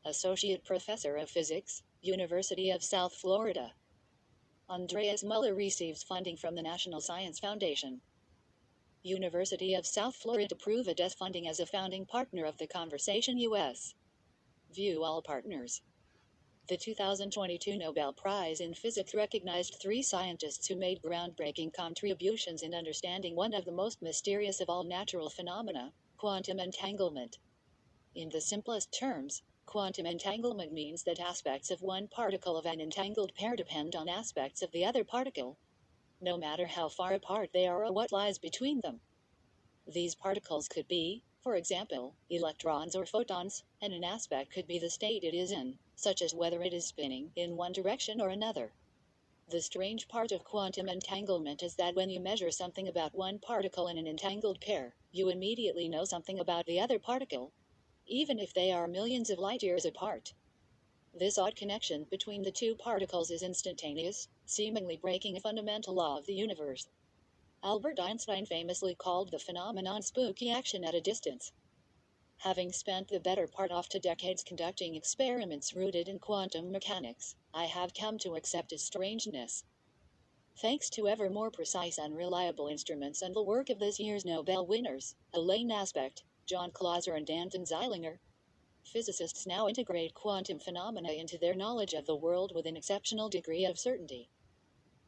Associate Professor of Physics, University of South Florida. Andreas Muller receives funding from the National Science Foundation. University of South Florida prove a death funding as a founding partner of the Conversation US. View all partners. The 2022 Nobel Prize in Physics recognized 3 scientists who made groundbreaking contributions in understanding one of the most mysterious of all natural phenomena, quantum entanglement. In the simplest terms, quantum entanglement means that aspects of one particle of an entangled pair depend on aspects of the other particle, no matter how far apart they are or what lies between them. These particles could be, for example, electrons or photons, and an aspect could be the state it is in, such as whether it is spinning in one direction or another. The strange part of quantum entanglement is that when you measure something about one particle in an entangled pair, you immediately know something about the other particle, even if they are millions of light years apart. This odd connection between the two particles is instantaneous, seemingly breaking a fundamental law of the universe. Albert Einstein famously called the phenomenon spooky action at a distance. Having spent the better part of 2 decades conducting experiments rooted in quantum mechanics, I have come to accept its strangeness. Thanks to ever more precise and reliable instruments and the work of this year's Nobel winners, Elaine Aspect, John Clauser and Anton Zeilinger, physicists now integrate quantum phenomena into their knowledge of the world with an exceptional degree of certainty.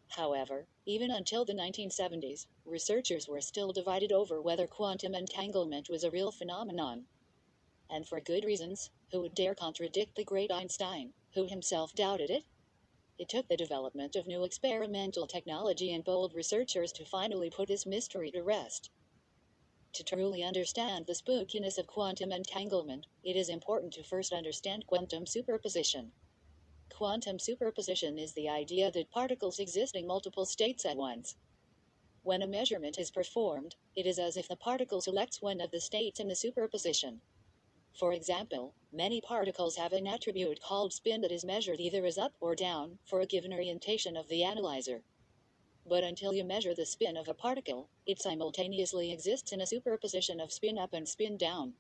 However, even until the 1970s, researchers were still divided over whether quantum entanglement was a real phenomenon. And for good reasons. Who would dare contradict the great Einstein, who himself doubted it? It took the development of new experimental technology and bold researchers to finally put this mystery to rest. To truly understand the spookiness of quantum entanglement, it is important to first understand quantum superposition. Quantum superposition is the idea that particles exist in multiple states at once. When a measurement is performed, it is as if the particle selects one of the states in the superposition. For example, many particles have an attribute called spin that is measured either as up or down for a given orientation of the analyzer. But until you measure the spin of a particle, it simultaneously exists in a superposition of spin up and spin down.